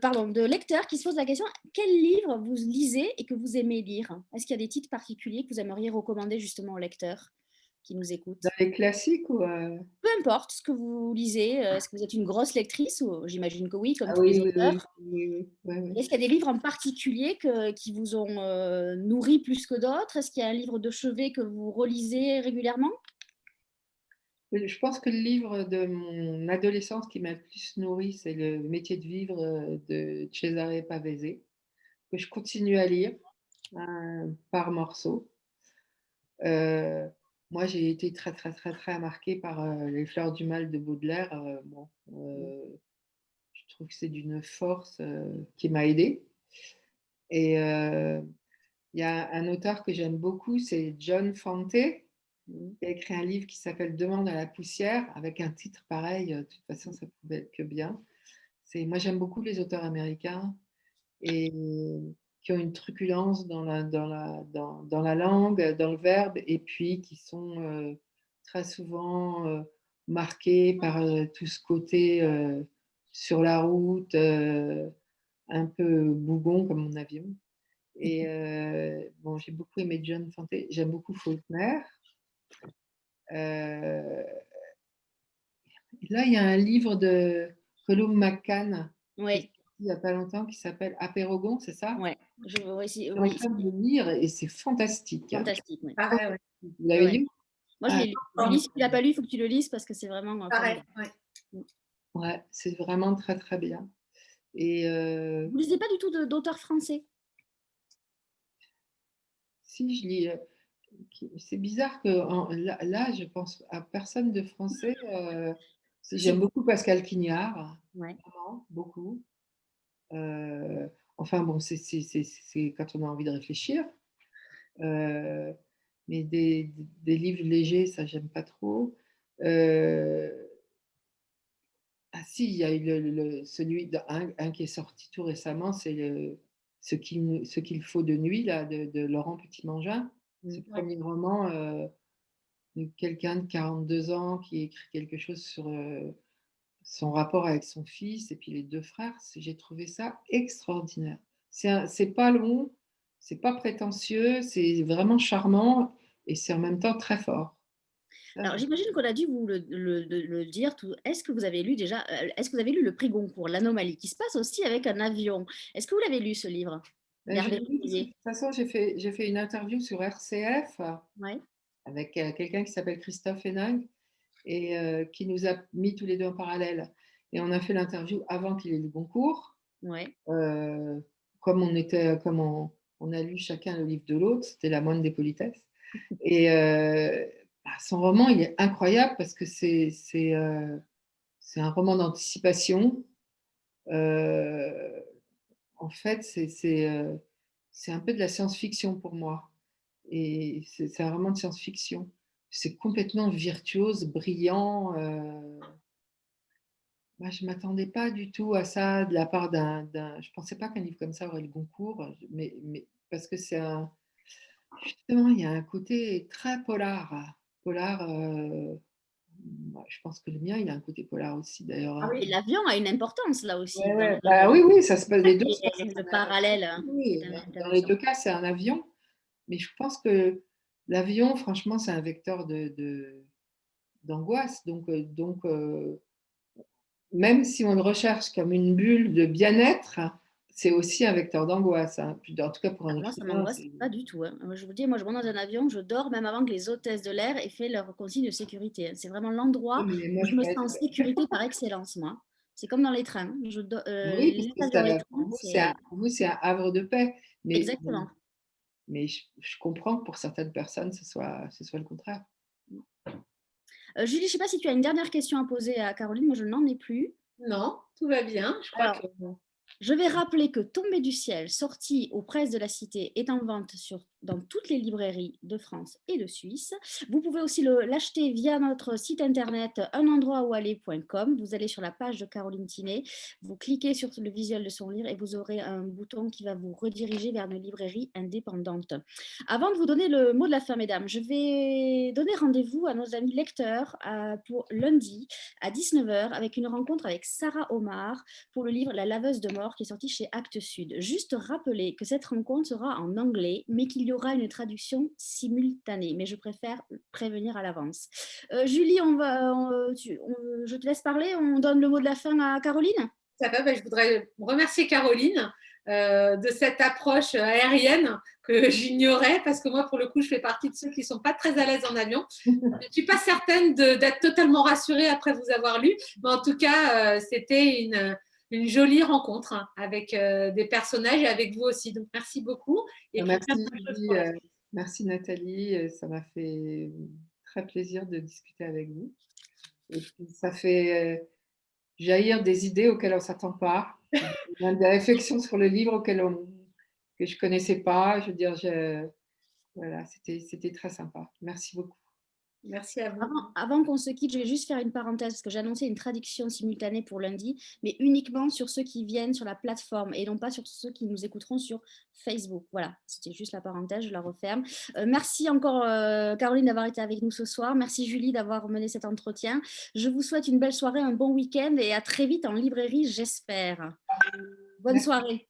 pardon, de lecteurs qui se posent la question, quel livre vous lisez et que vous aimez lire? Est-ce qu'il y a des titres particuliers que vous aimeriez recommander justement aux lecteurs qui nous Dans écoutent? les classiques ou Peu importe ce que vous lisez. Est-ce que vous êtes une grosse lectrice? J'imagine que oui, comme ah tous les oui, oui, oui, auteurs. oui, oui, ouais, ouais. Est-ce qu'il y a des livres en particulier qui vous ont nourri plus que d'autres? Est-ce qu'il y a un livre de chevet que vous relisez régulièrement? Je pense que le livre de mon adolescence qui m'a le plus nourri, c'est Le métier de vivre, de Cesare Pavese, que je continue à lire, par morceaux. Heu, Moi, j'ai été très, très, très, très marquée par, Les fleurs du mal de Baudelaire, bon, je trouve que c'est d'une force, qui m'a aidée. Et il y a un auteur que j'aime beaucoup, c'est John Fante, qui Mmh. a écrit un livre qui s'appelle Demande à la poussière, avec un titre pareil, de toute façon ça pouvait être que bien. Moi j'aime beaucoup les auteurs américains et qui ont une truculence dans la langue, dans le verbe et puis qui sont, très souvent, marqués par, tout ce côté, sur la route, un peu bougon comme mon avion. Et bon, j'ai beaucoup aimé John Fante. J'aime beaucoup Faulkner. Heu, et là, il y a un livre de Colum McCann qui est Oui, sorti il y a pas longtemps qui s'appelle Apeirogon, c'est ça? ouais. Oui, Je suis en oui, train de le lire et c'est fantastique, hein. fantastique, oui. Pareil, ouais. Vous Ouais, l'avez ouais. lu? Moi, je Ah, l'ai lu. Je lis, si tu l'as pas lu, il faut que tu le lises parce que c'est vraiment Pareil, formidable. ouais. Mmh. ouais, c'est vraiment très, très bien. Et Vous lisez pas du tout d'auteurs français? si je lis, c'est bizarre que là, je pense à personne de français, Si. j'aime beaucoup Pascal Quignard, Ouais. vraiment, beaucoup. Enfin bon, c'est quand on a envie de réfléchir. Heu, mais des livres légers, ça j'aime pas trop. Heu, ah si, il y a eu celui un qui est sorti tout récemment, c'est Ce qu'il faut de nuit là, de Laurent Petit-Mangin. Mmh. Ce Ouais. premier roman, de quelqu'un de 42 ans qui écrit quelque chose sur, son rapport avec son fils et puis les 2 frères, j'ai trouvé ça extraordinaire. C'est pas long, c'est pas prétentieux, c'est vraiment charmant et c'est en même temps très fort. Ça, Alors, j'aime. j'imagine qu'on a dû vous le dire tout. Est-ce que vous avez lu déjà, est-ce que vous avez lu le prix Goncourt, L'Anomalie, qui se passe aussi avec un avion? Est-ce que vous l'avez lu ce livre? Je D'Hervé l'ai lu parce que de Rivier? toute façon, j'ai fait une interview sur RCF Ouais, avec, quelqu'un qui s'appelle Christophe Hénin et qui nous a mis tous les 2 en parallèle et on a fait l'interview avant qu'il ait le Goncourt. ouais. Heu, comme on a lu chacun le livre de l'autre, c'était la moindre des politesses. Et bah, son roman, il est incroyable parce que c'est un roman d'anticipation. Heu, En fait, c'est un peu de la science-fiction pour moi et c'est un roman de science-fiction. C'est complètement virtuose, brillant, moi, je m'attendais pas du tout à ça de la part je pensais pas qu'un livre comme ça aurait le Goncourt, mais parce que justement, il y a un côté très polar. Polar, bah, je pense que le mien, il a un côté polar aussi d'ailleurs, Ah hein. Et oui. l'avion a une importance là aussi Ouais, dans ouais, bah, oui, oui, ça se passe les 2 se passent le en parallèle, oui, est dans les intéressant. 2 cas, c'est un avion, mais je pense que l'avion, franchement, c'est un vecteur d'angoisse, même si on le recherche comme une bulle de bien-être, c'est aussi un vecteur d'angoisse, hein. Puis en tout cas pour Ah, un moi, ça écrivain, m'angoisse c'est pas du tout, hein. Moi, je vous dis, moi, je monte dans un avion, je dors même avant que les hôtesses de l'air aient fait leur consigne de sécurité, hein. C'est vraiment non, l'endroit mais moi où je je me peux sens être en sécurité par excellence, moi. C'est comme dans les trains. oui, parce Les que avions, les trains, pour c'est vous, c'est un havre de paix, mais exactement. Mais je comprends que pour certaines personnes, ce soit le contraire. Julie, je ne sais pas si tu as une dernière question à poser à Caroline. Moi, je n'en ai plus. Non, tout va bien. Je crois Alors, que je vais rappeler que Tombé du ciel, sorti aux presses de la Cité, est en vente dans toutes les librairies de France et de Suisse. Vous pouvez aussi l'acheter via notre site internet unendroitoualler.com. Vous allez sur la page de Caroline Tinet, vous cliquez sur le visuel de son livre et vous aurez un bouton qui va vous rediriger vers une librairie indépendante. Avant de vous donner le mot de la fin, mesdames, je vais donner rendez-vous à nos amis lecteurs pour lundi à 19h avec une rencontre avec Sarah Omar pour le livre La laveuse de mort qui est sorti chez Actes Sud. Juste rappeler que cette rencontre sera en anglais, mais qu'il y aura une traduction simultanée. Mais je préfère prévenir à l'avance. Julie, je te laisse parler. On donne le mot de la fin à Caroline. ça va. Je voudrais remercier Caroline de cette approche aérienne que j'ignorais parce que moi, pour le coup, je fais partie de ceux qui ne sont pas très à l'aise en avion. Je ne suis pas certaine d'être totalement rassurée après vous avoir lu, mais en tout cas, c'était une jolie rencontre avec des personnages et avec vous aussi. Donc, merci beaucoup. Et merci Nathalie, ça m'a fait très plaisir de discuter avec vous. Et puis, ça fait jaillir des idées auxquelles on ne s'attend pas, des réflexions sur le livre que je ne connaissais pas. Je veux dire, voilà, c'était très sympa. Merci beaucoup. Merci à vous. Avant qu'on se quitte, je vais juste faire une parenthèse parce que j'ai annoncé une traduction simultanée pour lundi, mais uniquement sur ceux qui viennent sur la plateforme et non pas sur ceux qui nous écouteront sur Facebook. Voilà, c'était juste la parenthèse, je la referme. Merci encore Caroline d'avoir été avec nous ce soir. Merci Julie d'avoir mené cet entretien. Je vous souhaite une belle soirée, un bon week-end et à très vite en librairie, j'espère. Bonne soirée.